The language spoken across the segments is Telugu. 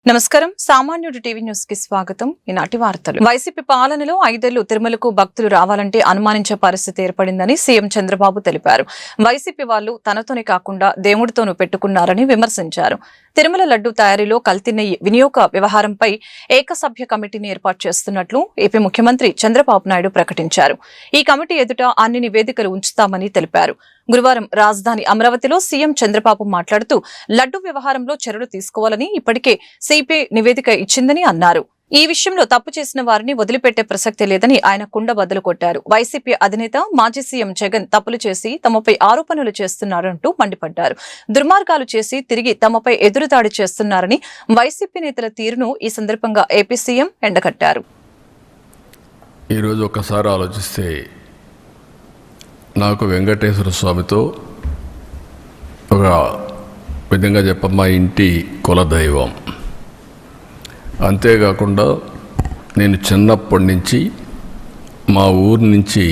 నమస్కారం. సామాన్యుడు టీవీ న్యూస్ కి స్వాగతం. ఈనాటి వార్తలు. వైసీపీ పాలనలో 5 ఏళ్లు తిరుమలకు భక్తులు రావాలంటే అనుమానించే పరిస్థితి ఏర్పడిందని సీఎం చంద్రబాబు తెలిపారు. వైసీపీ వాళ్ళు తనతోనే కాకుండా దేవుడితోనూ పెట్టుకున్నారని విమర్శించారు. తిరుమల లడ్డు తయారీలో కల్తీ నెయ్యి వినియోగ వ్యవహారంపై ఏకసభ్య కమిటీని ఏర్పాటు చేస్తున్నట్లు ఏపీ ముఖ్యమంత్రి చంద్రబాబు నాయుడు ప్రకటించారు. ఈ కమిటీ ఎదుట అన్ని నివేదికలు ఉంచుతామని తెలిపారు. గురువారం రాజధాని అమరావతిలో సీఎం చంద్రబాబు మాట్లాడుతూ లడ్డు వ్యవహారంలో చర్యలు తీసుకోవాలని ఇప్పటికే సిపిఐ నివేదిక ఇచ్చిందని అన్నారు. ఈ విషయంలో తప్పు చేసిన వారిని వదిలిపెట్టే ప్రసక్తి లేదని ఆయన కుండ బద్దలు కొట్టారు. వైసీపీ అధినేత మాజీ సీఎం జగన్ తప్పులు చేసి తమపై ఆరోపణలు చేస్తున్నారంటూ మండిపడ్డారు. దుర్మార్గాలు చేసి తిరిగి తమపై ఎదురుదాడి చేస్తున్నారని వైసీపీ నేతల తీరును ఈ సందర్భంగా ఏపీ సీఎం ఎండగట్టారు. ఈరోజు ఒకసారి ఆలోచిస్తే నాకు వెంకటేశ్వర స్వామితో ఒక విధంగా మా ఇంటి కులదైవం. అంతేకాకుండా నేను చిన్నప్పటి నుంచి మా ఊరి నుంచి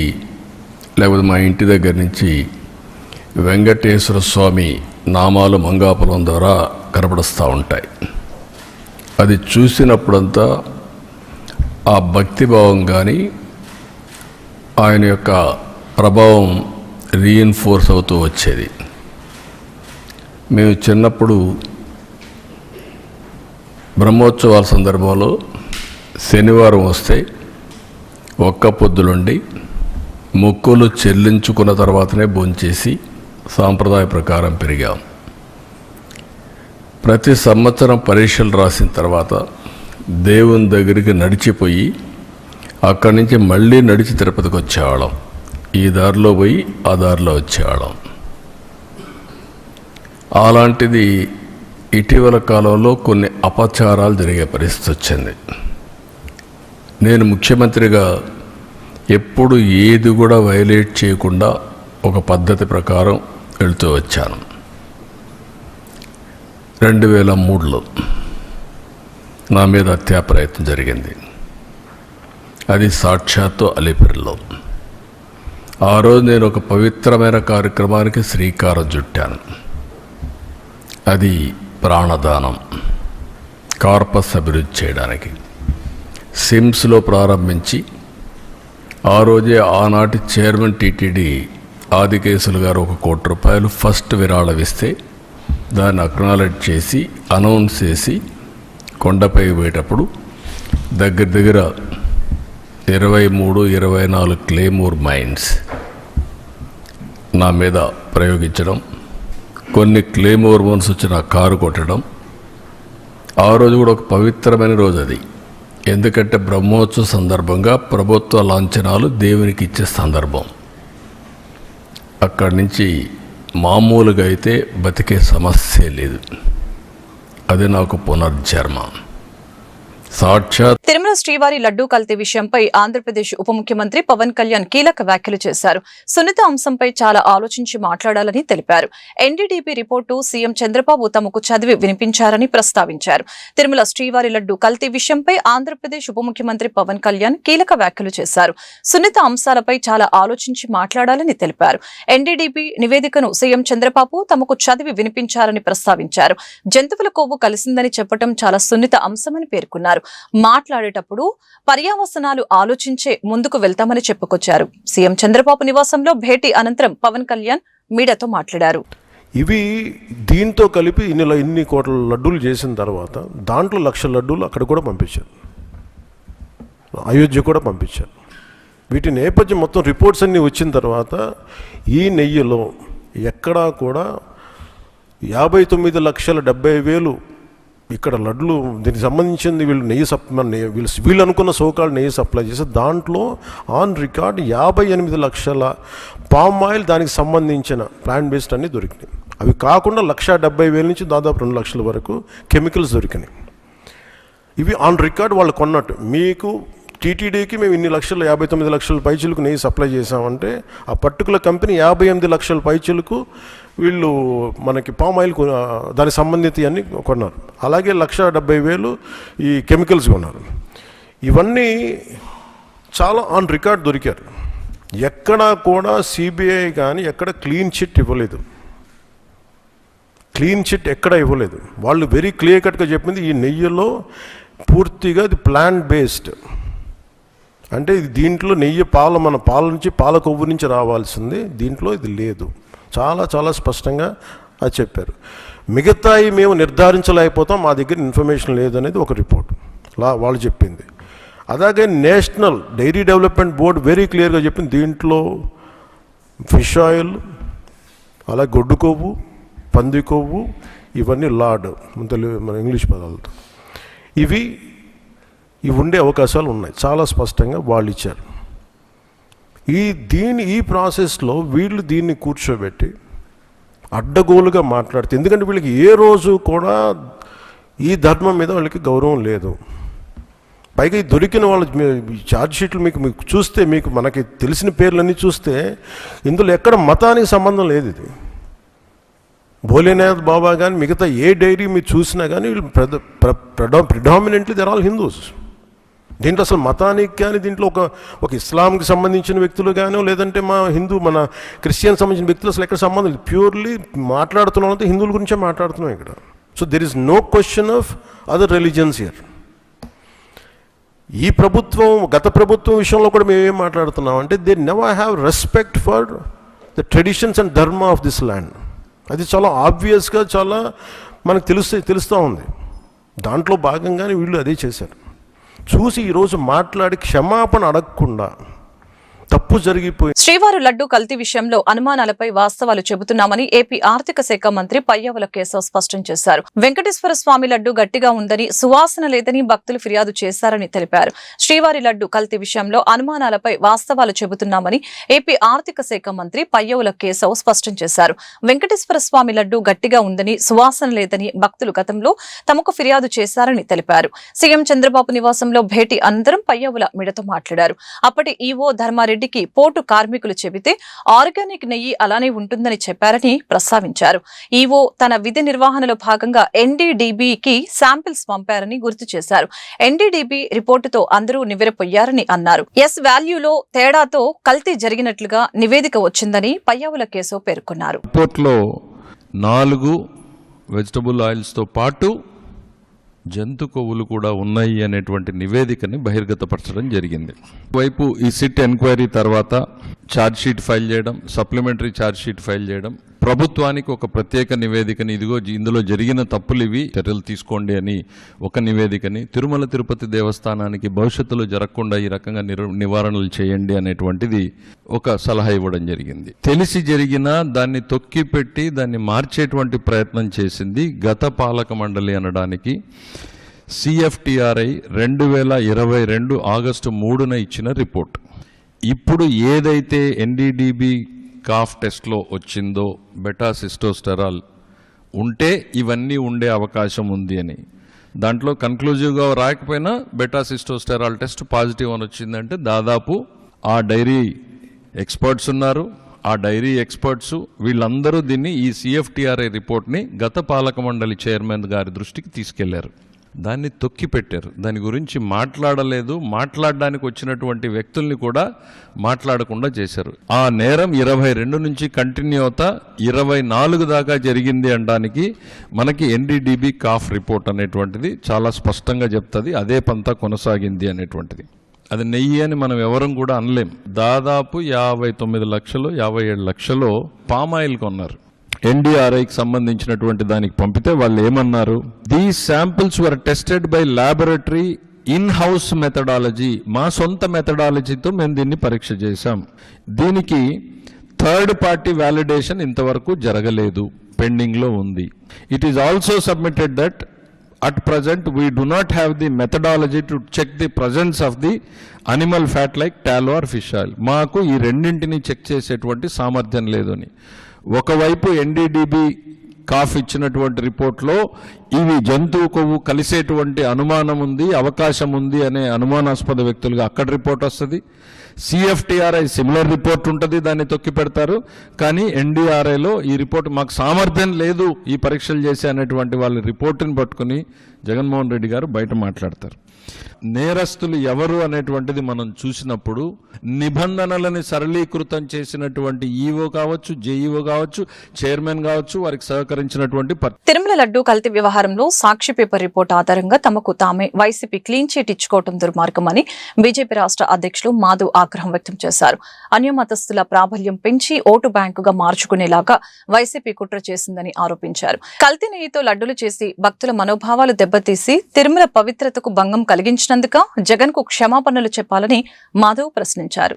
లేకపోతే మా ఇంటి దగ్గర నుంచి వెంకటేశ్వర స్వామి నామాలు మంగాపురం ద్వారా కనపడుస్తూ ఉంటాయి. అది చూసినప్పుడంతా ఆ భక్తిభావం కానీ ఆయన యొక్క ప్రభావం రీఇన్ఫోర్స్ అవుతూ వచ్చేది. మేము చిన్నప్పుడు బ్రహ్మోత్సవాల సందర్భంలో శనివారం వస్తే ఒక్క పొద్దులుండి మొక్కులు చెల్లించుకున్న తర్వాతనే భోంచేసి సాంప్రదాయ ప్రకారం పెరిగాం. ప్రతి సంవత్సరం పరీక్షలు రాసిన తర్వాత దేవుని దగ్గరికి నడిచిపోయి అక్కడి నుంచి మళ్ళీ నడిచి తిరుపతికి వచ్చేవాళ్ళం. ఈ దారిలో పోయి ఆ దారిలో వచ్చేవాళ్ళం. అలాంటిది ఇటీవల కాలంలో కొన్ని అపచారాలు జరిగే పరిస్థితి వచ్చింది. నేను ముఖ్యమంత్రిగా ఎప్పుడు ఏది కూడా వైలేట్ చేయకుండా ఒక పద్ధతి ప్రకారం వెళుతూ వచ్చాను. 2003లో నా మీద హత్యా ప్రయత్నం జరిగింది. అది సాక్షాత్తు అలిపిరిలో. ఆ రోజు నేను ఒక పవిత్రమైన కార్యక్రమానికి శ్రీకారం చుట్టాను. అది ప్రాణదానం, కార్పస్ అభివృద్ధి చేయడానికి సిమ్స్లో ప్రారంభించి ఆ రోజే ఆనాటి చైర్మన్ టీటీడీ ఆదికేశులు గారు 1 కోటి రూపాయలు ఫస్ట్ విరాళం ఇస్తే దాన్ని అక్నాలెడ్జ్ చేసి అనౌన్స్ చేసి కొండపై పోయేటప్పుడు దగ్గర 23-24 క్లేమోర్ మైన్స్ నా మీద ప్రయోగించడం, కొన్ని క్లేమోర్ మైన్స్ వచ్చి నా కారు కొట్టడం. ఆ రోజు కూడా ఒక పవిత్రమైన రోజు అది. ఎందుకంటే బ్రహ్మోత్సవ సందర్భంగా ప్రభుత్వ లాంఛనాలు దేవునికి ఇచ్చే సందర్భం. అక్కడి నుంచి మామూలుగా అయితే బతికే సమస్య లేదు. అది నాకు పునర్జన్మ. తిరుమల శ్రీవారి లడ్డూ కల్తీ విషయంపై ఆంధ్రప్రదేశ్ ఉప ముఖ్యమంత్రి పవన్ కళ్యాణ్ కీలక వ్యాఖ్యలు చేశారు. సున్నిత అంశంపై చాలా ఆలోచించి మాట్లాడాలని తెలిపారు. ఎన్డీడీపీ రిపోర్టు సీఎం చంద్రబాబు తమకు చదివి వినిపించారని ప్రస్తావించారు. తిరుమల శ్రీవారి లడ్డూ కల్తీ విషయంపై ఆంధ్రప్రదేశ్ ఉప ముఖ్యమంత్రి పవన్ కళ్యాణ్ కీలక వ్యాఖ్యలు చేశారు. సున్నిత అంశాలపై చాలా ఆలోచించి మాట్లాడాలని తెలిపారు. ఎన్డీడీపీ నివేదికను సీఎం చంద్రబాబు తమకు చదివి వినిపించారని ప్రస్తావించారు. జంతువుల కొవ్వు కలిసిందని చెప్పడం చాలా సున్నిత అంశమని పేర్కొన్నారు. మాట్లాడేటప్పుడు పర్యావసనాలు ఆలోచించే ముందుకు వెళ్తామని చెప్పుకొచ్చారు. సీఎం చంద్రబాబు నివాసంలో భేటీ అనంతరం పవన్ కళ్యాణ్ మీడియాతో మాట్లాడారు. ఇవి దీంతో కలిపి ఇన్ని కోట్ల లడ్డూలు చేసిన తర్వాత దాంట్లో 1,00,000 లడ్డూలు అక్కడ కూడా పంపించారు, అయోధ్య కూడా పంపించారు. వీటి నేపథ్యం మొత్తం రిపోర్ట్స్ అన్నీ వచ్చిన తర్వాత ఈ నెయ్యిలో ఎక్కడా కూడా 59,70,000 ఇక్కడ లడ్లు దీనికి సంబంధించింది వీళ్ళు అనుకున్న సోకాళ్ళు నెయ్యి సప్లై చేసి దాంట్లో ఆన్ రికార్డ్ 58 లక్షల పామ్ ఆయిల్ దానికి సంబంధించిన ప్లాంట్ బేస్డ్ అన్నీ దొరికినాయి. అవి కాకుండా 1,70,000 నుంచి దాదాపు 2 లక్షల వరకు కెమికల్స్ దొరికినాయి. ఇవి ఆన్ రికార్డ్ వాళ్ళు కొన్నట్టు. మీకు టీటీడీకి మేము ఇన్ని లక్షలు 59 లక్షల పైచులకు నెయ్యి సప్లై చేసామంటే ఆ పర్టికులర్ కంపెనీ 58 లక్షల పైచులకు వీళ్ళు మనకి పామ్ ఆయిల్ దానికి సంబంధిత అన్నీ కొన్నారు. అలాగే 1,70,000 ఈ కెమికల్స్ కొన్నారు. ఇవన్నీ చాలా ఆన్ రికార్డ్ దొరికారు. ఎక్కడా కూడా సిబిఐ కానీ ఎక్కడ క్లీన్ చిట్ ఇవ్వలేదు. క్లీన్ చిట్ ఎక్కడ ఇవ్వలేదు. వాళ్ళు వెరీ క్లియర్ కట్గా చెప్పింది ఈ నెయ్యిలో పూర్తిగా ఇది ప్లాంట్ బేస్డ్, అంటే ఇది దీంట్లో నెయ్యి మన పాల నుంచి పాల కొవ్వు నుంచి రావాల్సింది, దీంట్లో ఇది లేదు. చాలా చాలా స్పష్టంగా అది చెప్పారు. మిగతాయి మేము నిర్ధారించలేకపోతాం, మా దగ్గర ఇన్ఫర్మేషన్ లేదనేది ఒక రిపోర్ట్ వాళ్ళు చెప్పింది. అలాగే national dairy development board very క్లియర్గా చెప్పింది దీంట్లో ఫిష్ ఆయిల్, అలాగే గొడ్డు కొవ్వు, పంది కొవ్వు, ఇవన్నీ లార్డ్ మన ఇంగ్లీష్ పదాలతో ఇవి ఉండే అవకాశాలు ఉన్నాయి. చాలా స్పష్టంగా వాళ్ళు ఇచ్చారు. ఈ ప్రాసెస్లో వీళ్ళు దీన్ని కూర్చోబెట్టి అడ్డగోలుగా మాట్లాడితే, ఎందుకంటే వీళ్ళకి ఏ రోజు కూడా ఈ ధర్మం మీద వాళ్ళకి గౌరవం లేదు. పైగా ఈ దొరికిన వాళ్ళ ఛార్జ్ షీట్లు మీకు చూస్తే, మనకి తెలిసిన పేర్లన్నీ చూస్తే ఇందులో ఎక్కడ మతానికి సంబంధం లేదు. ఇది భోలేనాథ్ బాబా కానీ మిగతా ఏ డైరీ మీరు చూసినా కానీ వీళ్ళు ప్రిడామినెంట్లీ దర్ ఆల్ హిందూస్. దీంట్లో అసలు మతానికి కానీ దీంట్లో ఒక ఇస్లాంకి సంబంధించిన వ్యక్తులు కానీ, లేదంటే మన క్రిస్టియన్ సంబంధించిన వ్యక్తులు అసలు ఎక్కడ సంబంధం లేదు. ప్యూర్లీ మాట్లాడుతున్నాం హిందువుల గురించే మాట్లాడుతున్నాం ఇక్కడ. So there is no question of other religions here. ఈ ప్రభుత్వం, గత ప్రభుత్వం విషయంలో కూడా మేము ఏం మాట్లాడుతున్నాం అంటే they never have respect for the traditions and ధర్మ ఆఫ్ దిస్ ల్యాండ్. అది చాలా ఆబ్వియస్గా చాలా మనకు తెలుస్తూ ఉంది. దాంట్లో భాగంగానే వీళ్ళు అదే చేశారు. చూసి ఈరోజు మాట్లాడి క్షమాపణ అడగకుండా తప్పు జరిగిపోయింది. శ్రీవారి లడ్డు కల్తీ విషయంలో అనుమానాలపై వాస్తవాలు చెబుతున్నామని ఏపీ ఆర్థిక శాఖ మంత్రి పయ్యావుల కేశవ్ స్పష్టం చేశారు. వెంకటేశ్వర స్వామి లడ్డు గట్టిగా ఉందని, సువాసన లేదని భక్తులు ఫిర్యాదు చేశారని తెలిపారు. శ్రీవారి లడ్డు కల్తీ విషయంలో అనుమానాలపై వాస్తవాలు చెబుతున్నామని ఏపీ ఆర్థిక శాఖ మంత్రి పయ్యావుల కేశవ్ స్పష్టం చేశారు. వెంకటేశ్వర స్వామి లడ్డు గట్టిగా ఉందని, సువాసన లేదని భక్తులు గతంలో తమకు ఫిర్యాదు చేశారని తెలిపారు. సీఎం చంద్రబాబు నివాసంలో భేటీ అనంతరం పయ్యావుల మీడియాతో మాట్లాడారు. అప్పటి ఈవో ధర్మారెడ్డికి పోటు కార్మికులు చెబితే ఆర్గానిక్ నెయ్యి అలానే ఉంటుందని చెప్పారని ప్రస్తావించారు. ఈవో తన విధి నిర్వహణలో భాగంగా ఎన్డీడీబీకి శాంపిల్స్ పంపారని గుర్తు చేశారు. ఎన్డీడీబీ రిపోర్టుతో అందరూ నివ్వెరపోయారని అన్నారు. ఎస్ వాల్యూలో తేడాతో కల్తీ జరిగినట్లుగా నివేదిక వచ్చిందని పయ్యావుల కేశవ్ పేర్కొన్నారు. రిపోర్ట్లో 4 వెజిటబుల్ ఆయిల్స్ తో పాటు జంతు కొవ్వులు కూడా ఉన్నాయి అనేటువంటి నివేదికని బహిర్గతపరచడం జరిగింది. వైపు ఈ సిట్ ఎంక్వైరీ తర్వాత ఛార్జ్ షీట్ ఫైల్ చేయడం, సప్లిమెంటరీ ఛార్జ్ షీట్ ఫైల్ చేయడం, ప్రభుత్వానికి ఒక ప్రత్యేక నివేదికని, ఇదిగో ఇందులో జరిగిన తప్పులు ఇవి, చర్యలు తీసుకోండి అని ఒక నివేదికని, తిరుమల తిరుపతి దేవస్థానానికి భవిష్యత్తులో జరగకుండా ఈ రకంగా నివారణలు చేయండి అనేటువంటిది ఒక సలహా ఇవ్వడం జరిగింది. తెలిసి జరిగినా దాన్ని తొక్కిపెట్టి దాన్ని మార్చేటువంటి ప్రయత్నం చేసింది గత పాలక మండలి అనడానికి సిఎఫ్టిఆర్ఐ 2022 ఆగస్టు 3న ఇచ్చిన రిపోర్ట్. ఇప్పుడు ఏదైతే ఎన్డీడీబీ కాఫ్ టెస్ట్లో వచ్చిందో బెటాసిస్టోస్టెరాల్ ఉంటే ఇవన్నీ ఉండే అవకాశం ఉంది అని, దాంట్లో కన్క్లూజివ్గా రాకపోయినా బెటాసిస్టోస్టెరాల్ టెస్ట్ పాజిటివ్ అని వచ్చిందంటే దాదాపు ఆ డైరీ ఎక్స్పర్ట్స్ ఉన్నారు, ఆ డైరీ ఎక్స్పర్ట్స్ వీళ్ళందరూ దీన్ని ఈ సిఎఫ్టిఆర్ఐ రిపోర్ట్ని గత పాలక మండలి చైర్మన్ గారి దృష్టికి తీసుకెళ్లారు. దాన్ని తొక్కిపెట్టారు. దాని గురించి మాట్లాడలేదు. మాట్లాడడానికి వచ్చినటువంటి వ్యక్తుల్ని కూడా మాట్లాడకుండా చేశారు. ఆ నేరం 22 నుంచి కంటిన్యూ అవుతా 24 దాకా జరిగింది అనడానికి మనకి ఎన్డీడీబీ కాఫ్ రిపోర్ట్ అనేటువంటిది చాలా స్పష్టంగా చెప్తుంది. అదే పంతా కొనసాగింది అనేటువంటిది. అది నెయ్యి అని మనం ఎవరం కూడా అనలేం. దాదాపు 59 లక్షలు 57 లక్షలు పామాయిల్ కొన్నారు. ఎన్డీఆర్ఐకి సంబంధించినటువంటి దానికి పంపితే వాళ్ళు ఏమన్నారు, these samples were tested by laboratory in house methodology, మా సొంత మెథడాలజీతో మేము దీన్ని పరీక్ష చేశాం. దీనికి థర్డ్ పార్టీ వ్యాలిడేషన్ ఇంతవరకు జరగలేదు, పెండింగ్లో ఉంది. It is also submitted that at present we do not have the methodology to check the presence of the animal fat like tallow or fish oil. మాకు ఈ రెండింటిని చెక్ చేసేటువంటి సామర్థ్యం లేదు అని ఒకవైపు ఎన్డీడీబీ కాఫ్ ఇచ్చినటువంటి రిపోర్ట్లో ఇవి జంతువు కొవ్వు కలిసేటువంటి అనుమానం ఉంది, అవకాశం ఉంది అనే అనుమానాస్పద వ్యక్తులుగా అక్కడ రిపోర్ట్ వస్తుంది. సిఎఫ్టిఆర్ఐ సిమిలర్ రిపోర్ట్ ఉంటుంది, దాన్ని తొక్కి పెడతారు. కానీ ఎన్డీఆర్ఐలో ఈ రిపోర్ట్ మాకు సామర్థ్యం లేదు ఈ పరీక్షలు చేసే అనేటువంటి వాళ్ళ రిపోర్టుని పట్టుకుని జగన్మోహన్ రెడ్డి గారు బయట మాట్లాడతారు. నేరస్తులు ఎవరు అనేటువంటిది మనం చూసినప్పుడు నిబంధనలని సరళీకృతం చేసినటువంటి ఈఓ కావచ్చు, జేఈఓ కావచ్చు, చైర్మన్ కావచ్చు, వారికి సహకరించినటువంటి తిరుమల లడ్డూ కల్తీ వ్యవహారంలో సాక్షి పేపర్ రిపోర్ట్ ఆధారంగా తమకు తామే వైసీపీ క్లీన్ చీట్ ఇచ్చుకోవడం దుర్మార్గమని బీజేపీ రాష్ట్ర అధ్యక్షులు మాధవ్ ఆగ్రహం వ్యక్తం చేశారు. అన్యమతస్థుల ప్రాబల్యం పెంచి ఓటు బ్యాంకుగా మార్చుకునేలాగా వైసీపీ కుట్ర చేసిందని ఆరోపించారు. కల్తీ నెయ్యితో లడ్డూలు చేసి భక్తుల మనోభావాలు దెబ్బతీసి తిరుమల పవిత్రతకు భంగం కలిగించినందుక జగన్ కు క్షమాపణలు చెప్పాలని మాధవ్ ప్రశ్నించారు.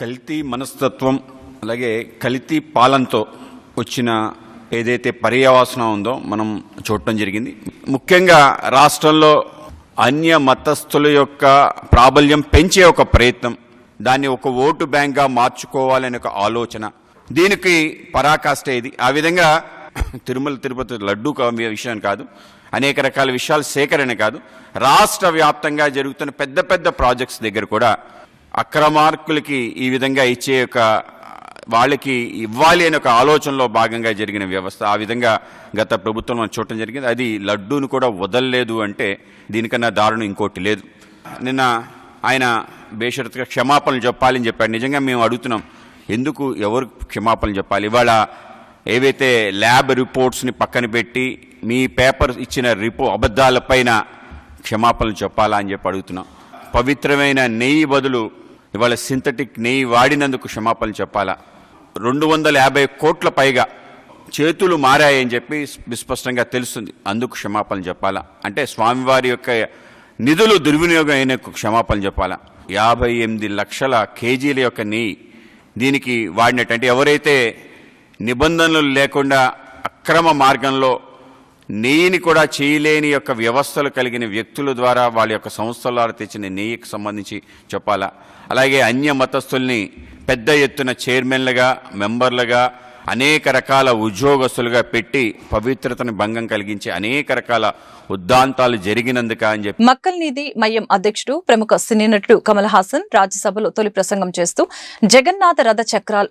కల్తీ మనస్తత్వం అలాగే కల్తీ పాలనతో వచ్చిన ఏదైతే పర్యవసానం ఉందో మనం చూడటం జరిగింది. ముఖ్యంగా రాష్ట్రంలో అన్య మతస్థుల యొక్క ప్రాబల్యం పెంచే ఒక ప్రయత్నం, దాన్ని ఒక ఓటు బ్యాంక్గా మార్చుకోవాలనే ఒక ఆలోచన, దీనికి పరాకాష్ట ఇది. ఆ విధంగా తిరుమల తిరుపతి లడ్డూ విషయం కాదు, అనేక రకాల విషయాల సేకరణ కాదు, రాష్ట్ర వ్యాప్తంగా జరుగుతున్న పెద్ద పెద్ద ప్రాజెక్ట్స్ దగ్గర కూడా అక్రమార్కులకి ఈ విధంగా ఇచ్చే ఒక వాళ్ళకి ఇవ్వాలి అనే ఒక ఆలోచనలో భాగంగా జరిగిన వ్యవస్థ. ఆ విధంగా గత ప్రభుత్వం మనం చూడటం జరిగింది. అది లడ్డూను కూడా వదలలేదు అంటే దీనికన్నా దారుణం ఇంకోటి లేదు. నిన్న ఆయన బేషరతుగా క్షమాపణలు చెప్పాలని చెప్పాడు. నిజంగా మేము అడుగుతున్నాం, ఎందుకు ఎవరు క్షమాపణలు చెప్పాలి? ఇవాళ ఏవైతే ల్యాబ్ రిపోర్ట్స్ని పక్కన పెట్టి మీ పేపర్ ఇచ్చిన అబద్ధాలపైన క్షమాపణలు చెప్పాలా అని చెప్పి అడుగుతున్నాం. పవిత్రమైన నెయ్యి బదులు ఇవాళ సింథటిక్ నెయ్యి వాడినందుకు క్షమాపణలు చెప్పాలా? 250 కోట్ల పైగా చేతులు మారాయని చెప్పి విస్పష్టంగా తెలుస్తుంది, అందుకు క్షమాపణలు చెప్పాలా? అంటే స్వామివారి యొక్క నిధులు దుర్వినియోగం అయిన క్షమాపణలు చెప్పాలా? 58 లక్షల కేజీల యొక్క నెయ్యి దీనికి వాడినట్టు, ఎవరైతే నిబంధనలు లేకుండా అక్రమ మార్గంలో నెయ్యిని కూడా చేయలేని యొక్క వ్యవస్థలు కలిగిన వ్యక్తుల ద్వారా వాళ్ళ యొక్క సంస్థల ద్వారా తెచ్చిన నెయ్యికి సంబంధించి చెప్పాలా? అలాగే అన్య మతస్థుల్ని పెద్ద ఎత్తున చైర్మన్లుగా, మెంబర్లుగా, అనేక రకాల ఉద్యోగస్తులుగా పెట్టి పవిత్రతను భంగం కలిగించే అనేక రకాల ఉద్దాంతాలు జరిగినందుక అని చెప్పి మక్కల్నిధి మయ్యం అధ్యక్షుడు ప్రముఖ సినీ నటుడు కమల్ హాసన్ రాజ్యసభలో తొలి ప్రసంగం చేస్తూ జగన్నాథ రథ చక్రాలు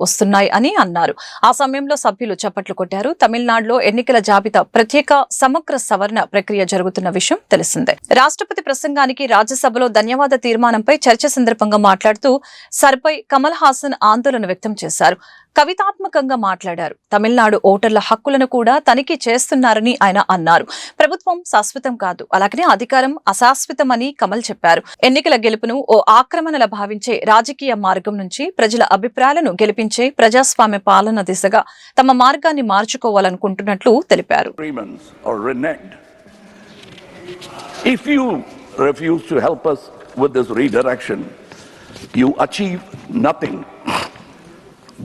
వస్తున్నాయి అని అన్నారు. ఆ సమయంలో సభ్యులు చప్పట్లు కొట్టారు. తమిళనాడులో ఎన్నికల జాబితా ప్రత్యేక సమగ్ర సవరణ ప్రక్రియ జరుగుతున్న విషయం తెలిసిందే. రాష్ట్రపతి ప్రసంగానికి రాజ్యసభలో ధన్యవాద తీర్మానంపై చర్చ సందర్భంగా మాట్లాడుతూ సర్పై కమల్ హాసన్ ఆందోళన వ్యక్తం చేశారు. కవితాత్మకంగా మాట్లాడారు. తమిళనాడు ఓటర్ల హక్కులను కూడా తనిఖీ చేస్తున్నారని ఆయన అన్నారు. ప్రభుత్వం శాశ్వతం కాదు, అలాగనే అధికారం అశాశ్వతమని కమల్ చెప్పారు. ఎన్నికల గెలుపును ఓ ఆక్రమణలా భావించే రాజకీయ మార్గం నుంచి ప్రజల అభిప్రాయాలను గెలిపించే ప్రజాస్వామ్య పాలన దిశగా తమ మార్గాన్ని మార్చుకోవాలనుకుంటున్నట్లు తెలిపారు. If you refuse to help us with this redirection, you achieve nothing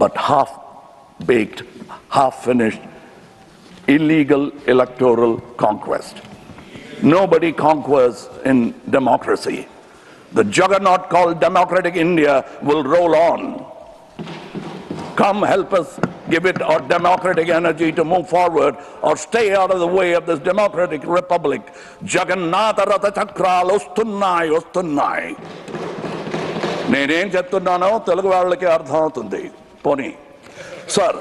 but half-baked, half-finished, illegal electoral conquest. Nobody conquers in democracy. The juggernaut called Democratic India will roll on. Come help us, give it our democratic energy to move forward, or stay out of the way of this democratic republic. Jagannatha Ratha Chakralu Ostunnai. నేనేం చెప్తున్నానో తెలుగు వాళ్ళకి అర్థం అవుతుంది. పోనీ Sir,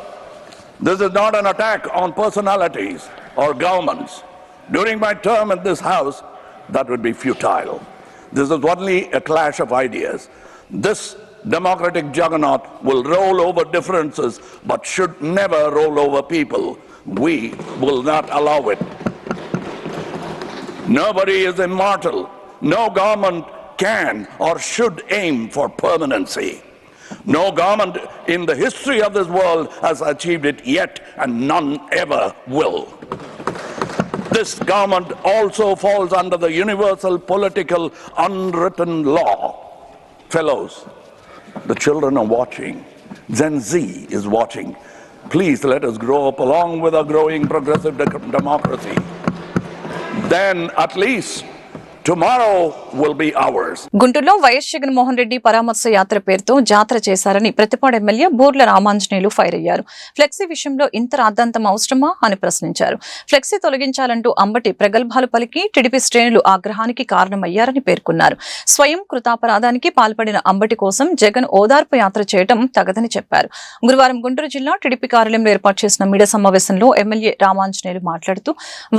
this is not an attack on personalities or governments. During my term in this house, that would be futile. This is only a clash of ideas. This democratic juggernaut will roll over differences, but should never roll over people. We will not allow it. Nobody is immortal. No government can or should aim for permanency. No government in the history of this world has achieved it yet, and none ever will. This government also falls under the universal political unwritten law. Fellows, the children are watching. Gen Z is watching. Please let us grow up along with a growing progressive democracy. Then at least tomorrow will be ours. గుంటూరులో వైఎస్ జగన్మోహన్ రెడ్డి పరామర్శ యాత్ర పేరుతో జాతర చేశారని ప్రతిపాడు ఎమ్మెల్యే బూర్ల రామాంజనేయులు ఫైర్ అయ్యారు. ఫ్లెక్సీ విషయంలో ఇంత రాద్ధాంతం అవసరమా అని ప్రశ్నించారు. ఫ్లెక్సీ తొలగించాలంటూ అంబటి ప్రగల్భాలు పలికి టీడీపీ శ్రేణులు ఆగ్రహానికి కారణమయ్యారని పేర్కొన్నారు. స్వయం కృతాపరాధానికి పాల్పడిన అంబటి కోసం జగన్ ఓదార్పు యాత్ర చేయడం తగదని చెప్పారు. గురువారం గుంటూరు జిల్లా టీడీపీ కార్యాలయంలో ఏర్పాటు చేసిన మీడియా సమావేశంలో ఎమ్మెల్యే రామాంజనేయులు మాట్లాడుతూ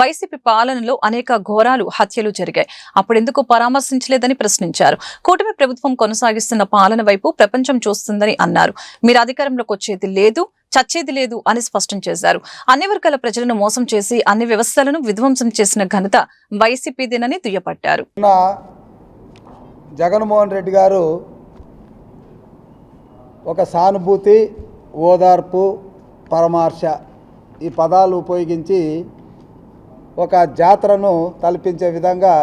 వైసీపీ పాలనలో అనేక ఘోరాలు, హత్యలు జరిగాయి. అప్పుడెందుకు పరామర్శించలేదని ప్రశ్నించారు. కూటమి ప్రభుత్వం కొనసాగిస్తున్న పాలన వైపు ప్రపంచం చూస్తుందని అన్నారు. మీరు అధికారంలోకి వచ్చేది లేదు, చచ్చేది లేదు అని స్పష్టం చేశారు. అన్ని వర్గాల ప్రజలను మోసం చేసి అన్ని వ్యవస్థలను విధ్వంసం చేసిన ఘనత వైసీపీదేనని దుయ్యబట్టారు. జగన్మోహన్ రెడ్డి గారు ఒక సానుభూతి, ఓదార్పు, పరామర్శ ఈ పదాలు ఉపయోగించి ఒక జాతరను తలపించే విధంగా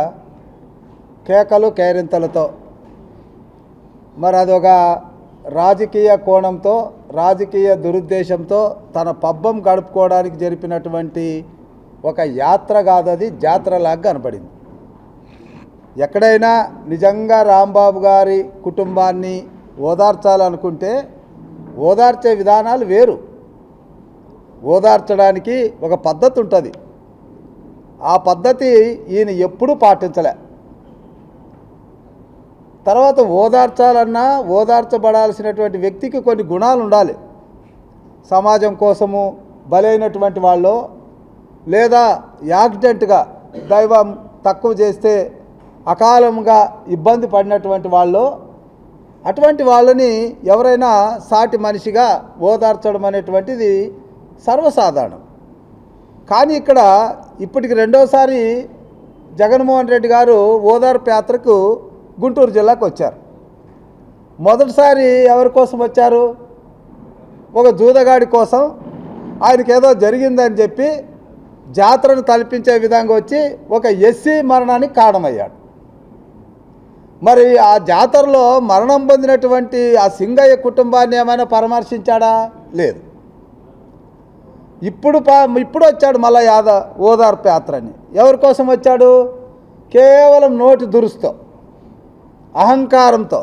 కేకలు కేరింతలతో మరి అదొక రాజకీయ కోణంతో, రాజకీయ దురుద్దేశంతో తన పబ్బం గడుపుకోవడానికి జరిపినటువంటి ఒక యాత్ర కాదది, జాతరలాగా కనపడింది. ఎక్కడైనా నిజంగా రాంబాబు గారి కుటుంబాన్ని ఓదార్చాలనుకుంటే ఓదార్చే విధానాలు వేరు. ఓదార్చడానికి ఒక పద్ధతి ఉంటుంది. ఆ పద్ధతి ఈయన ఎప్పుడూ పాటించలే. తర్వాత ఓదార్చాలన్నా ఓదార్చబడాల్సినటువంటి వ్యక్తికి కొన్ని గుణాలు ఉండాలి. సమాజం కోసము బలైనటువంటి వాళ్ళు, లేదా యాక్సిడెంట్గా దైవం తక్కువ చేస్తే అకాలంగా ఇబ్బంది పడినటువంటి వాళ్ళు, అటువంటి వాళ్ళని ఎవరైనా సాటి మనిషిగా ఓదార్చడం అనేటువంటిది సర్వసాధారణం. కానీ ఇక్కడ ఇప్పటికి రెండోసారి జగన్మోహన్ రెడ్డి గారు ఓదార్పు యాత్రకు గుంటూరు జిల్లాకు వచ్చారు. మొదటిసారి ఎవరి కోసం వచ్చారు? ఒక జూదగాడి కోసం. ఆయనకి ఏదో జరిగిందని చెప్పి జాతరను తలపించే విధంగా వచ్చి ఒక ఎస్సీ మరణానికి కారణమయ్యాడు. మరి ఆ జాతరలో మరణం పొందినటువంటి ఆ సింగయ్య కుటుంబాన్ని ఏమైనా పరామర్శించాడా? లేదు. ఇప్పుడు వచ్చాడు మళ్ళా ఓదార్పు యాత్రని. ఎవరి కోసం వచ్చాడు? కేవలం నోటి దురుస్తో, అహంకారంతో,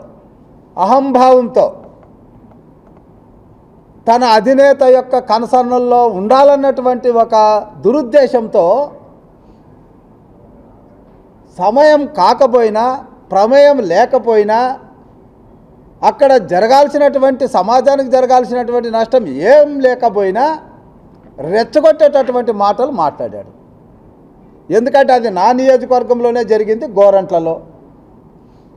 అహంభావంతో, తన అధినేత యొక్క కనసన్నల్లో ఉండాలన్నటువంటి ఒక దురుద్దేశంతో సమయం కాకపోయినా, ప్రమేయం లేకపోయినా, అక్కడ జరగాల్సినటువంటి సమాజానికి జరగాల్సినటువంటి నష్టం ఏం లేకపోయినా రెచ్చగొట్టేటటువంటి మాటలు మాట్లాడాడు. ఎందుకంటే అది నా నియోజకవర్గంలోనే జరిగింది. గోరంట్లలో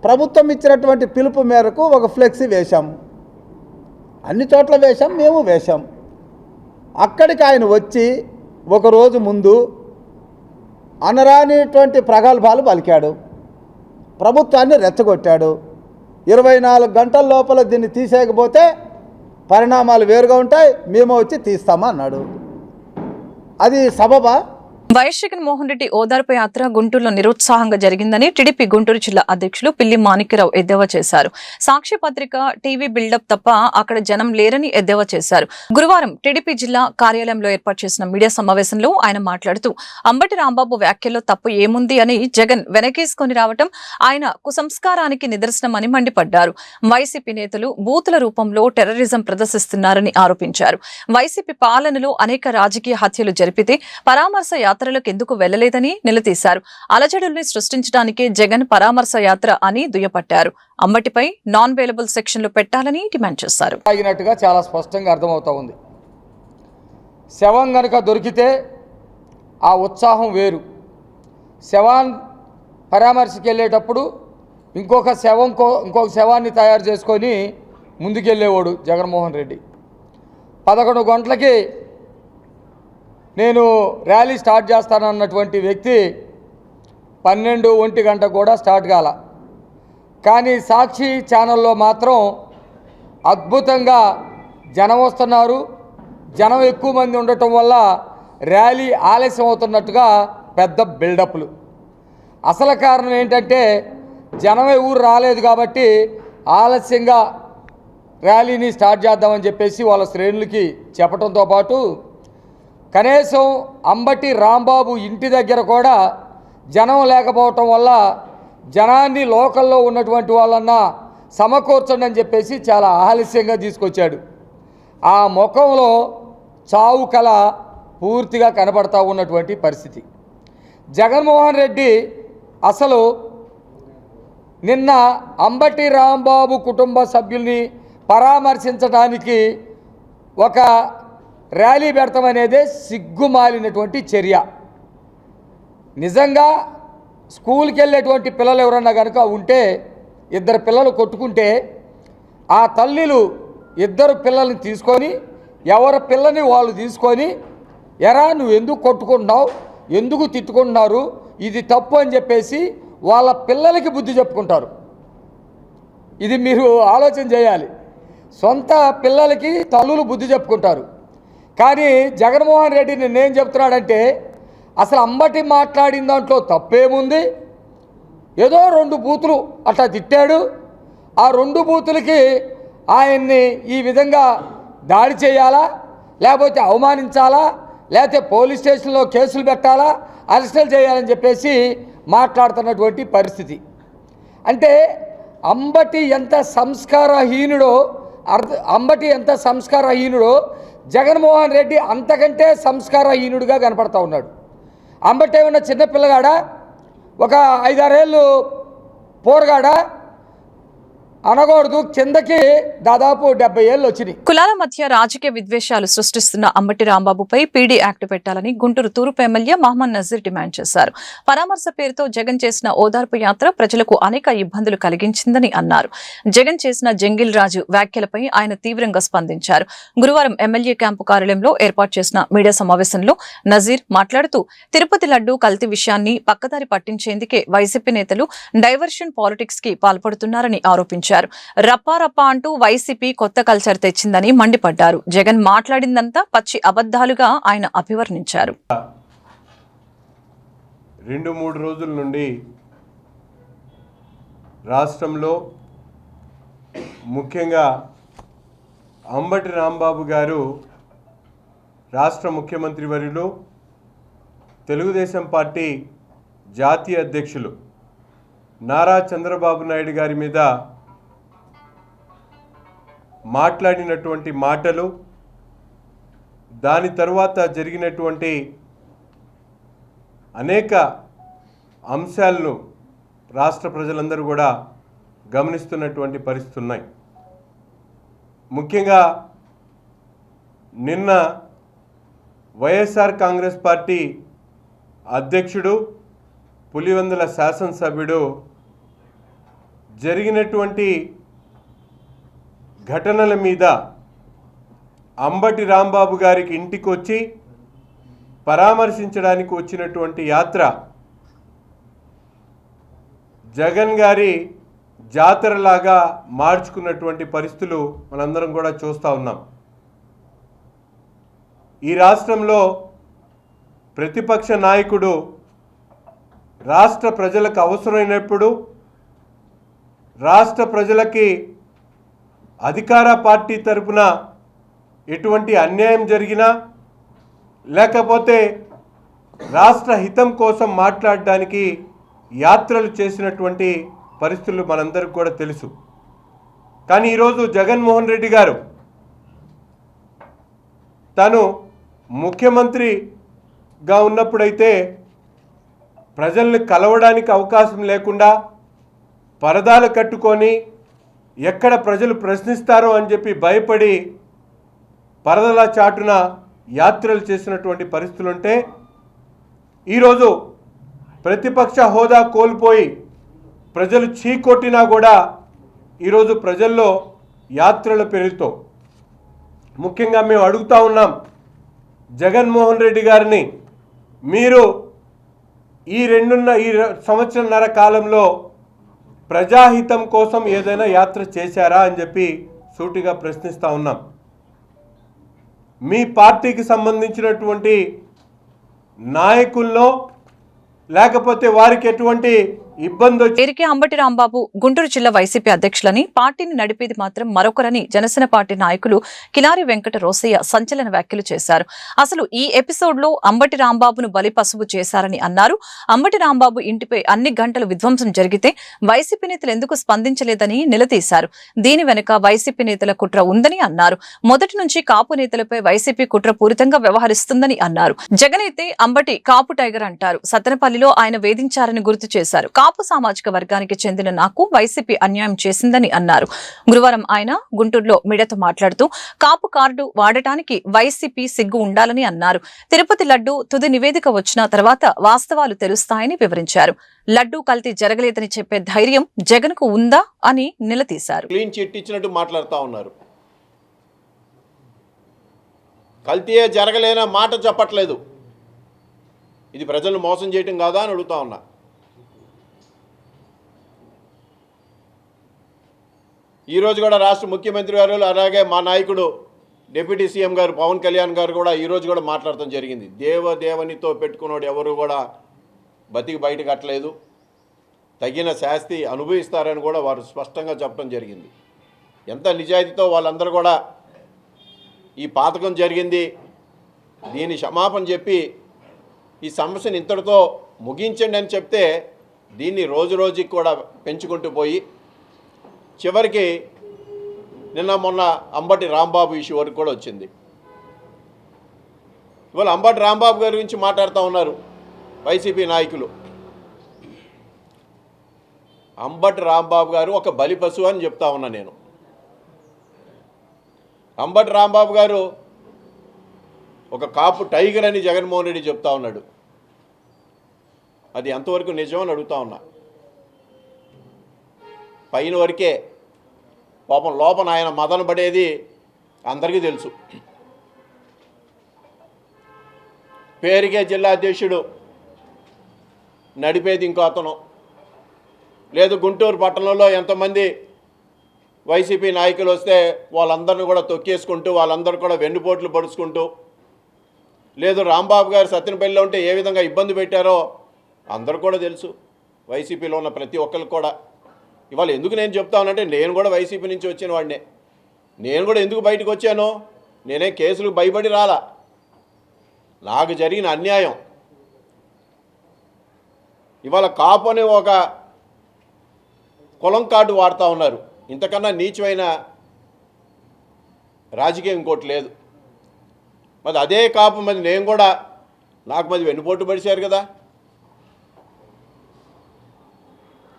ప్రభుత్వం ఇచ్చినటువంటి పిలుపు మేరకు ఒక ఫ్లెక్సీ వేశాం. అన్ని చోట్ల వేశాం, మేము వేశాం. అక్కడికి ఆయన వచ్చి ఒకరోజు ముందు అనరానిటువంటి ప్రగల్భాలు పలికాడు. ప్రభుత్వాన్ని రెచ్చగొట్టాడు. 24 గంటల లోపల దీన్ని తీసేయకపోతే పరిణామాలు వేరుగా ఉంటాయి, మేము వచ్చి తీస్తామా అన్నాడు. అది సబబా? వైఎస్ జగన్మోహన్ రెడ్డి ఓదార్పు యాత్ర గుంటూరులో నిరుత్సాహంగా జరిగిందని టీడీపీ గుంటూరు జిల్లా అధ్యక్షులు పిల్లి మాణిక్యరావు ఎద్దేవా చేశారు. సాక్షి పత్రిక, టీవీ బిల్డప్ తప్ప అక్కడ జనం లేరని ఎద్దేవా చేశారు. గురువారం టీడీపీ జిల్లా కార్యాలయంలో ఏర్పాటు చేసిన మీడియా సమావేశంలో ఆయన మాట్లాడుతూ అంబటి రాంబాబు వ్యాఖ్యల్లో తప్పు ఏముంది అని జగన్ వెనకేసుకొని రావటం ఆయన కుసంస్కారానికి నిదర్శనమని మండిపడ్డారు. వైసీపీ నేతలు బూతుల రూపంలో టెర్రరిజం ప్రదర్శిస్తున్నారని ఆరోపించారు. వైసీపీ పాలనలో అనేక రాజకీయ హత్యలు జరిపితే పరామర్శ యాత్రలకు ఎందుకు వెళ్లలేదని నిలదీశారు. అలజడుల్ని సృష్టించడానికే జగన్ పరామర్శ యాత్ర అని దుయ్యపట్టారు. అంబటిపై నాన్ వేలబుల్ సెక్షన్లు పెట్టాలని డిమాండ్ చేశారు. తాగినట్టుగా చాలా స్పష్టంగా అర్థమవుతా ఉంది. శవం గనక దొరికితే ఆ ఉత్సాహం వేరు. శవాన్ పరామర్శకి వెళ్ళేటప్పుడు ఇంకొక శవాన్ని తయారు చేసుకొని ముందుకెళ్ళేవాడు జగన్మోహన్ రెడ్డి. 11 గంటలకి నేను ర్యాలీ స్టార్ట్ చేస్తానన్నటువంటి వ్యక్తి 12-1 గంట కూడా స్టార్ట్ కాల. కానీ సాక్షి ఛానల్లో మాత్రం అద్భుతంగా జనం వస్తున్నారు, జనం ఎక్కువ మంది ఉండటం వల్ల ర్యాలీ ఆలస్యం అవుతున్నట్టుగా పెద్ద బిల్డప్లు. అసలు కారణం ఏంటంటే జనమే ఊరు రాలేదు కాబట్టి ఆలస్యంగా ర్యాలీని స్టార్ట్ చేద్దామని చెప్పేసి వాళ్ళ శ్రేణులకి చెప్పడంతో పాటు కనీసం అంబటి రాంబాబు ఇంటి దగ్గర కూడా జనం లేకపోవటం వల్ల జనాన్ని లోకల్లో ఉన్నటువంటి వాళ్ళన్నా సమకూర్చండి అని చెప్పేసి చాలా ఆలస్యంగా తీసుకొచ్చాడు. ఆ ముఖంలో చావు కళ పూర్తిగా కనబడతా ఉన్నటువంటి పరిస్థితి. జగన్మోహన్ రెడ్డి అసలు నిన్న అంబటి రాంబాబు కుటుంబ సభ్యుల్ని పరామర్శించడానికి ఒక ర్యాలీ పెడతామనేదే సిగ్గుమాలినటువంటి చర్య. నిజంగా స్కూల్కి వెళ్ళేటువంటి పిల్లలు ఎవరన్నా కనుక ఉంటే, ఇద్దరు పిల్లలు కొట్టుకుంటే ఆ తల్లిలు ఇద్దరు పిల్లల్ని తీసుకొని ఎవరి పిల్లని వాళ్ళు తీసుకొని, ఎరా నువ్వు ఎందుకు కొట్టుకుంటున్నావు, ఎందుకు తిట్టుకుంటున్నారు, ఇది తప్పు అని చెప్పేసి వాళ్ళ పిల్లలకి బుద్ధి చెప్పుకుంటారు. ఇది మీరు ఆలోచన చేయాలి. సొంత పిల్లలకి తల్లులు బుద్ధి చెప్పుకుంటారు. కానీ జగన్మోహన్ రెడ్డి నిన్నేం చెప్తున్నాడంటే, అసలు అంబటి మాట్లాడిన దాంట్లో తప్పేముంది, ఏదో 2 బూతులు అట్లా తిట్టాడు, ఆ 2 బూతులకి ఆయన్ని ఈ విధంగా దాడి చేయాలా, లేకపోతే అవమానించాలా, లేకపోతే పోలీస్ స్టేషన్లో కేసులు పెట్టాలా, అరెస్టులు చేయాలని చెప్పేసి మాట్లాడుతున్నటువంటి పరిస్థితి. అంటే అంబటి ఎంత సంస్కారహీనుడో జగన్మోహన్ రెడ్డి అంతకంటే సంస్కారహీనుడిగా కనపడతా ఉన్నాడు. అంబటి ఏమన్నా చిన్నపిల్లగాడా, ఒక 5-6 ఏళ్ళు పోరగాడా అనకూడదు, కిందకి దాదాపు 70 ఏళ్ళు వచ్చినాయి. కులాల మధ్య రాజకీయ విద్వేషాలు సృష్టిస్తున్న అంబటి రాంబాబుపై పీడీ యాక్ట్ పెట్టాలని గుంటూరు తూర్పు ఎమ్మెల్యే మహమ్మద్ నజీర్ డిమాండ్ చేశారు. పరామర్శ పేరుతో జగన్ చేసిన ఓదార్పు యాత్ర ప్రజలకు అనేక ఇబ్బందులు కలిగించిందని అన్నారు. జగన్ చేసిన జంగిల్ రాజు వ్యాఖ్యలపై ఆయన తీవ్రంగా స్పందించారు. గురువారం ఎమ్మెల్యే క్యాంపు కార్యాలయంలో ఏర్పాటు చేసిన మీడియా సమావేశంలో నజీర్ మాట్లాడుతూ, తిరుపతి లడ్డూ కల్తీ విషయాన్ని పక్కదారి పట్టించేందుకే వైసీపీ నేతలు డైవర్షన్ పాలిటిక్స్ కి పాల్పడుతున్నారని ఆరోపించారు. రప్పా అంటూ వైసీపీ కొత్త కల్చర్ తెచ్చిందని మండిపడ్డారు. జగన్ మాట్లాడిందంతా పచ్చి అబద్ధాలుగా ఆయన అభివర్ణించారు. 2-3 రోజుల నుండి రాష్ట్రంలో ముఖ్యంగా అంబటి రాంబాబు గారు రాష్ట్ర ముఖ్యమంత్రి వర్యులు, తెలుగుదేశం పార్టీ జాతీయ అధ్యక్షులు నారా చంద్రబాబు నాయుడు గారి మీద మాట్లాడినటువంటి మాటలు, దాని తర్వాత జరిగినటువంటి అనేక అంశాలను రాష్ట్ర ప్రజలందరూ కూడా గమనిస్తున్నటువంటి పరిస్థితులు ఉన్నాయి. ముఖ్యంగా నిన్న వైఎస్ఆర్ కాంగ్రెస్ పార్టీ అధ్యక్షుడు, పులివెందుల శాసనసభ్యుడు జరిగినటువంటి ఘటనల మీద అంబటి రాంబాబు గారికి ఇంటికి వచ్చి పరామర్శించడానికి వచ్చినటువంటి యాత్ర జగన్ గారి జాతరలాగా మార్చుకున్నటువంటి పరిస్థితులు మనందరం కూడా చూస్తూ ఉన్నాం. ఈ రాష్ట్రంలో ప్రతిపక్ష నాయకుడు రాష్ట్ర ప్రజలకు అవసరమైనప్పుడు, రాష్ట్ర ప్రజలకి అధికార పార్టీ తరపున ఎటువంటి అన్యాయం జరిగినా, లేకపోతే రాష్ట్ర హితం కోసం మాట్లాడడానికి యాత్రలు చేసినటువంటి పరిస్థితులు మనందరికీ కూడా తెలుసు. కానీ ఈరోజు జగన్మోహన్ రెడ్డి గారు తను ముఖ్యమంత్రిగా ఉన్నప్పుడైతే ప్రజల్ని కలవడానికి అవకాశం లేకుండా పరదాలు కట్టుకొని, ఎక్కడ ప్రజలు ప్రశ్నిస్తారో అని చెప్పి భయపడి పరదల చాటున యాత్రలు చేసినటువంటి పరిస్థితులుంటే, ఈరోజు ప్రతిపక్ష హోదా కోల్పోయి ప్రజలు చీకొట్టినా కూడా ఈరోజు ప్రజల్లో యాత్రల పేరుతో ముఖ్యంగా మేము అడుగుతా ఉన్నాం జగన్మోహన్ రెడ్డి గారిని, మీరు ఈ 2 సంవత్సరాల కాలంలో ప్రజాహితం కోసం ఏదైనా యాత్ర చేశారా అని చెప్పి సూటిగా ప్రశ్నిస్తూ ఉన్నాం. మీ పార్టీకి సంబంధించినటువంటి నాయకుల్లో లేకపోతే వారికి ఎటువంటి ఇబ్బంది పేరుకే అంబటి రాంబాబు గుంటూరు జిల్లా వైసీపీ అధ్యక్షులని, పార్టీని నడిపేది మాత్రం మరొకరని జనసేన పార్టీ నాయకులు కిలారి వెంకట రోసయ్య సంచలన వ్యాఖ్యలు చేశారు. అసలు ఈ ఎపిసోడ్ లో అంబటి రాంబాబును బలిపసుపు చేశారని అన్నారు. అంబటి రాంబాబు ఇంటిపై అన్ని గంటలు విధ్వంసం జరిగితే వైసీపీ నేతలు ఎందుకు స్పందించలేదని నిలదీశారు. దీని వెనుక వైసీపీ నేతల కుట్ర ఉందని అన్నారు. మొదటి నుంచి కాపు నేతలపై వైసీపీ కుట్రపూరితంగా వ్యవహరిస్తుందని అన్నారు. జగన్ అయితే అంబటి కాపు టైగర్ అంటారు. సత్తెనపల్లిలో ఆయన వేధించారని గుర్తు చేశారు. కాపు సామాజిక వర్గానికి చెందిన నాకు వైసీపీ అన్యాయం చేసిందని అన్నారు. గురువారం ఆయన గుంటూరులో మీడియాతో మాట్లాడుతూ కాపు కార్డు వాడటానికి వైసీపీ సిగ్గు ఉండాలని అన్నారు. తిరుపతి లడ్డు తుది నివేదిక వచ్చిన తర్వాత వాస్తవాలు తెలుస్తాయని వివరించారు. లడ్డూ కల్తీ జరగలేదని చెప్పే ధైర్యం జగన్ కు ఉందా అని నిలదీశారు. క్లీన్ చిట్ ఇచ్చినట్టు మాట్లాడుతూ ఉన్నారు. కల్తీయే జరగలేన మాట చెప్పట్లేదు. ఇది ప్రజలను మోసం చేయటం కాదా అని అడుగుతా ఉన్నా. ఈరోజు కూడా రాష్ట్ర ముఖ్యమంత్రి గారు అలాగే మా నాయకుడు డిప్యూటీ సీఎం గారు పవన్ కళ్యాణ్ గారు కూడా ఈరోజు కూడా మాట్లాడటం జరిగింది. దేవునితో పెట్టుకున్నాడు ఎవరు కూడా బతికి బయట కట్టలేదు, తగిన శాస్తి అనుభవిస్తారని కూడా వారు స్పష్టంగా చెప్పడం జరిగింది. ఎంత నిజాయితీతో వాళ్ళందరూ కూడా ఈ పాతకం జరిగింది, దీని క్షమాపణ చెప్పి ఈ సమస్యను ఇంతటితో ముగించండి అని చెప్తే దీన్ని రోజు రోజుకి కూడా పెంచుకుంటూ పోయి చివరికి నిన్న మొన్న అంబటి రాంబాబు ఇష్యూ వరకు కూడా వచ్చింది. ఇవాళ అంబటి రాంబాబు గారి గురించి మాట్లాడుతూ ఉన్నారు వైసీపీ నాయకులు. అంబటి రాంబాబు గారు ఒక బలి పశువు అని చెప్తా ఉన్నా నేను. అంబటి రాంబాబు గారు ఒక కాపు టైగర్ అని జగన్మోహన్ రెడ్డి చెప్తా ఉన్నాడు. అది ఎంతవరకు నిజం అని అడుగుతా ఉన్నా. పైన వరకే పాపం లోపల ఆయన మదన పడేది అందరికీ తెలుసు. పేరుకే జిల్లా అధ్యక్షుడు, నడిపేది ఇంకో అతను. లేదు గుంటూరు పట్టణంలో ఎంతమంది వైసీపీ నాయకులు వస్తే వాళ్ళందరినీ కూడా తొక్కేసుకుంటూ వాళ్ళందరూ కూడా వెన్నుపోట్లు పడుచుకుంటూ, లేదు రాంబాబు గారు సత్యనపల్లిలో ఉంటే ఏ విధంగా ఇబ్బంది పెట్టారో అందరూ కూడా తెలుసు. వైసీపీలో ఉన్న ప్రతి ఒక్కరికి కూడా. ఇవాళ ఎందుకు నేను చెప్తానంటే నేను కూడా వైసీపీ నుంచి వచ్చిన వాడినే. నేను కూడా ఎందుకు బయటకు వచ్చాను, నేనే కేసులకు భయపడి రాలా. నాకు జరిగిన అన్యాయం. ఇవాళ కాపు అనే ఒక కులం కార్డు వాడుతూ ఉన్నారు. ఇంతకన్నా నీచమైన రాజకీయం ఇంకోటి లేదు. మరి అదే కాపు మరి నేను కూడా నాకు మరి వెన్నుపోటు పడిచారు కదా.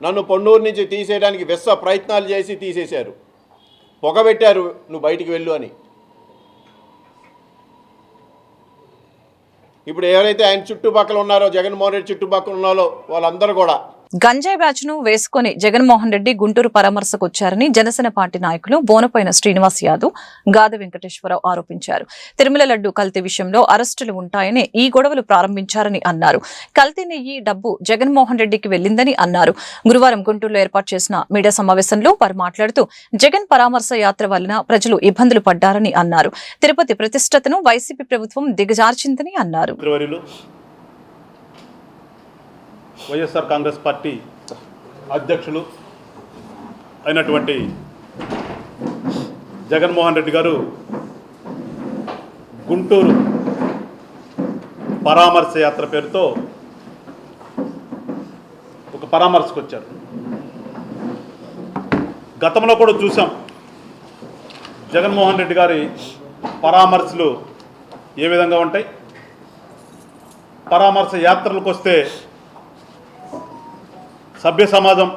నన్ను పొన్నూరు నుంచి తీసేయడానికి విశ్వ ప్రయత్నాలు చేసి తీసేశారు. పొగబెట్టారు, నువ్వు బయటికి వెళ్ళు అని. ఇప్పుడు ఎవరైతే ఆయన చుట్టుపక్కల ఉన్నారో, జగన్మోహన్ రెడ్డి చుట్టుపక్కల ఉన్నారో వాళ్ళందరూ కూడా గంజాయి బ్యాచ్ ను వేసుకుని జగన్మోహన్ రెడ్డి గుంటూరు పరామర్శకు వచ్చారని జనసేన పార్టీ నాయకులు బోనపైన శ్రీనివాస్ యాదవ్, గాది వెంకటేశ్వరరావు ఆరోపించారు. తిరుమల లడ్డు కల్తీ విషయంలో అరెస్టులు ఉంటాయని ఈ గొడవలు ప్రారంభించారని అన్నారు. కల్తీ నెయ్యి డబ్బు జగన్మోహన్ రెడ్డికి వెళ్లిందని అన్నారు. గురువారం గుంటూరులో ఏర్పాటు చేసిన మీడియా సమావేశంలో వారు మాట్లాడుతూ జగన్ పరామర్శ యాత్ర వలన ప్రజలు ఇబ్బందులు పడ్డారని అన్నారు. తిరుపతి ప్రతిష్టతను వైసీపీ ప్రభుత్వం దిగజార్చిందని అన్నారు. వైఎస్ఆర్ కాంగ్రెస్ పార్టీ అధ్యక్షులు అయినటువంటి జగన్మోహన్ రెడ్డి గారు గుంటూరు పరామర్శ యాత్ర పేరుతో ఒక పరామర్శకు వచ్చారు. గతంలో కూడా చూసాం జగన్మోహన్ రెడ్డి గారి పరామర్శలు ఏ విధంగా ఉంటాయి. పరామర్శ యాత్రలకు వస్తే సభ్య సమాజం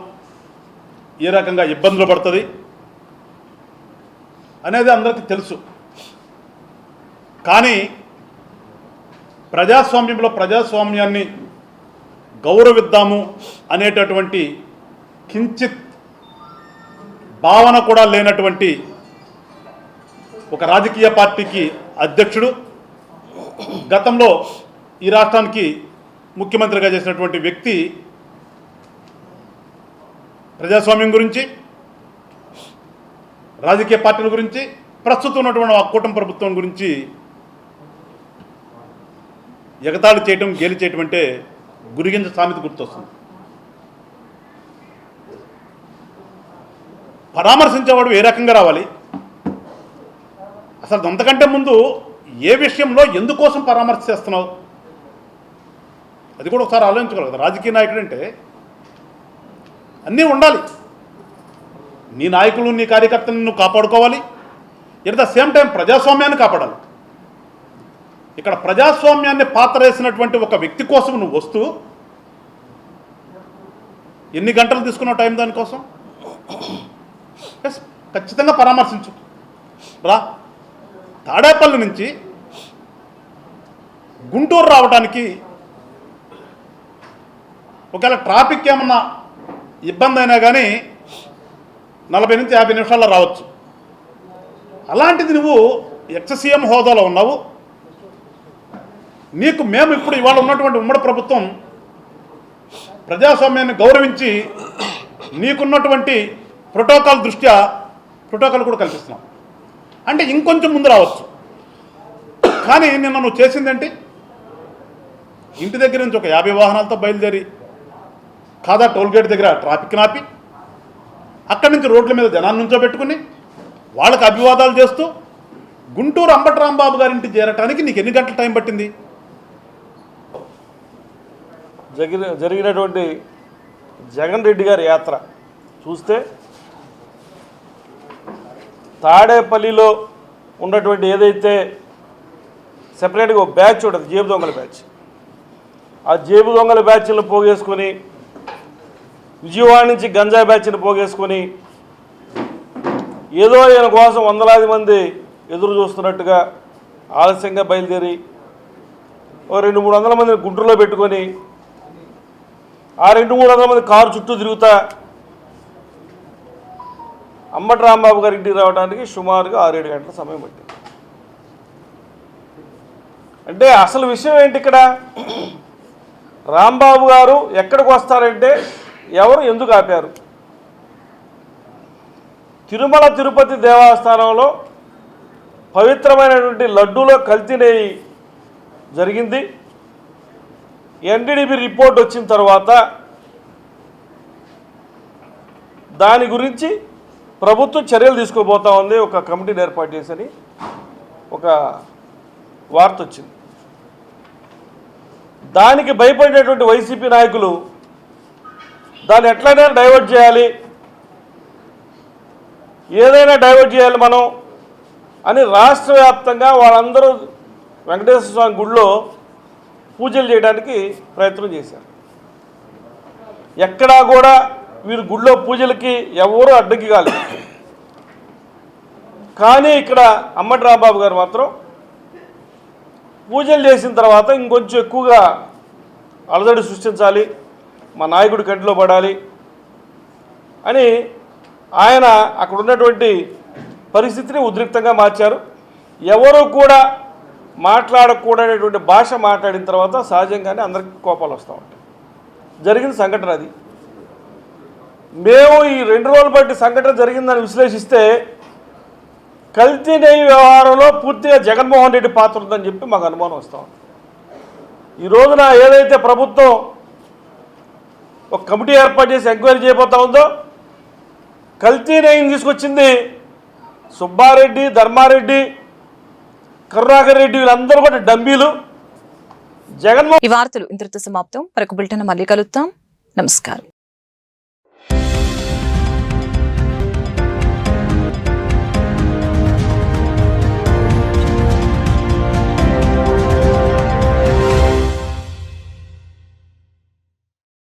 ఏ రకంగా ఇబ్బందులు పడుతుంది అనేది అందరికీ తెలుసు. కానీ ప్రజాస్వామ్యంలో ప్రజాస్వామ్యాన్ని గౌరవిద్దాము అనేటటువంటి కించిత్ భావన కూడా లేనటువంటి ఒక రాజకీయ పార్టీకి అధ్యక్షుడు, గతంలో ఈ రాష్ట్రానికి ముఖ్యమంత్రిగా చేసినటువంటి వ్యక్తి ప్రజాస్వామ్యం గురించి, రాజకీయ పార్టీల గురించి, ప్రస్తుతం ఉన్నటువంటి ఆ కూటమి ప్రభుత్వం గురించి ఎగతాళి చేయటం, గేలి చేయటం అంటే గురిగింజ సామెత గుర్తొస్తుంది. పరామర్శించేవాడు ఏ రకంగా రావాలి, అసలు అంతకంటే ముందు ఏ విషయంలో ఎందుకోసం పరామర్శ చేస్తున్నావు అది కూడా ఒకసారి ఆలోచించుకోవాలి కదా. రాజకీయ నాయకుడు అంటే అన్నీ ఉండాలి. నీ నాయకులు, నీ కార్యకర్తలను నువ్వు కాపాడుకోవాలి, ఎట్ ద సేమ్ టైం ప్రజాస్వామ్యాన్ని కాపాడాలి. ఇక్కడ ప్రజాస్వామ్యాన్ని పాత్ర వేసినటువంటి ఒక వ్యక్తి కోసం నువ్వు వస్తూ ఎన్ని గంటలు తీసుకున్నావు టైం దానికోసం? ఎస్, ఖచ్చితంగా పరామర్శించు. రా. తాడేపల్లి నుంచి గుంటూరు రావడానికి ఒకవేళ ట్రాఫిక్ ఏమన్నా ఇబ్బంది అయినా కానీ 40 నుంచి 50 నిమిషాల్లో రావచ్చు. అలాంటిది నువ్వు ఎక్స్-సీఎం హోదాలో ఉన్నావు. నీకు మేము ఇప్పుడు ఇవాళ ఉన్నటువంటి ఉమ్మడి ప్రభుత్వం ప్రజాస్వామ్యాన్ని గౌరవించి నీకున్నటువంటి ప్రోటోకాల్ దృష్ట్యా ప్రోటోకాల్ కూడా కల్పిస్తున్నాం. అంటే ఇంకొంచెం ముందు రావచ్చు. కానీ నిన్న నువ్వు చేసిందేంటి? ఇంటి దగ్గర నుంచి ఒక 50 వాహనాలతో బయలుదేరి కాదా టోల్గేట్ దగ్గర ట్రాఫిక్ నాపి అక్కడి నుంచి రోడ్ల మీద జనాన్ని నుంచో పెట్టుకుని వాళ్ళకి అభివాదాలు చేస్తూ గుంటూరు అంబటి రాంబాబు గారింటి చేరటానికి నీకు ఎన్ని గంటల టైం పట్టింది? జరిగినటువంటి జగన్ రెడ్డి గారి యాత్ర చూస్తే తాడేపల్లిలో ఉన్నటువంటి ఏదైతే సెపరేట్గా ఒక బ్యాచ్ ఉంటుంది, జేబు దొంగల బ్యాచ్, ఆ జేబు దొంగల బ్యాచ్లను పోగేసుకొని విజయవాడ నుంచి గంజాయి బ్యాచ్ని పోగేసుకొని ఏదో ఈయన కోసం వందలాది మంది ఎదురు చూస్తున్నట్టుగా ఆలస్యంగా బయలుదేరి ఓ 200-300 మందిని గుంటూరులో పెట్టుకొని ఆ 200-300 మంది కారు చుట్టూ తిరుగుతా అంబటి రాంబాబు గారి ఇంటికి రావడానికి సుమారుగా 6-7 గంటల సమయం పట్టింది. అంటే అసలు విషయం ఏంటి ఇక్కడ? రాంబాబు గారు ఎక్కడికి వస్తారంటే ఎవరు ఎందుకు ఆపారు? తిరుమల తిరుపతి దేవస్థానంలో పవిత్రమైనటువంటి లడ్డూలో కల్తీ నెయ్యి జరిగింది. ఎన్డీడీబీ రిపోర్ట్ వచ్చిన తర్వాత దాని గురించి ప్రభుత్వం చర్యలు తీసుకోబోతా ఉంది, ఒక కమిటీని ఏర్పాటు చేసని ఒక వార్త వచ్చింది. దానికి భయపడినటువంటి వైసీపీ నాయకులు దాన్ని ఎట్లయినా డైవర్ట్ చేయాలి, ఏదైనా డైవర్ట్ చేయాలి మనం అని రాష్ట్ర వ్యాప్తంగా వాళ్ళందరూ వెంకటేశ్వర స్వామి గుడిలో పూజలు చేయడానికి ప్రయత్నం చేశారు. ఎక్కడా కూడా వీరు గుడిలో పూజలకి ఎవరూ అడ్డంకి కాలేదు. కానీ ఇక్కడ అంబటి రాంబాబు గారు మాత్రం పూజలు చేసిన తర్వాత ఇంకొంచెం ఎక్కువగా అలజడి సృష్టించాలి, మా నాయకుడి కంటిలో పడాలి అని ఆయన అక్కడ ఉన్నటువంటి పరిస్థితిని ఉద్రిక్తంగా మార్చారు. ఎవరు కూడా మాట్లాడకూడనేటువంటి భాష మాట్లాడిన తర్వాత సహజంగానే అందరికీ కోపాలు వస్తూ ఉంటాయి. జరిగిన సంఘటన అది. మేము ఈ 2 రోజులు బట్టి సంఘటన జరిగిందని విశ్లేషిస్తే కల్తీ నెయ్యి వ్యవహారంలో పూర్తిగా జగన్మోహన్ రెడ్డి పాత్ర ఉందని చెప్పి మాకు అనుమానం వస్తూ ఉంది. ఈ రోజున ఏదైతే ప్రభుత్వం ఒక కమిటీ ఏర్పాటు చేసి ఎంక్వైరీ చేయబోతా ఉందో, కల్తీ నెయ్యిని తీసుకొచ్చింది సుబ్బారెడ్డి, ధర్మారెడ్డి, కరుణాకర్ రెడ్డి, వీళ్ళందరూ కూడా డంబీలు. ఈ వార్తలు ఇంతటితో సమాప్తం. మరొక బులెటిన్ మళ్ళీ కలుద్దాం. నమస్కారం.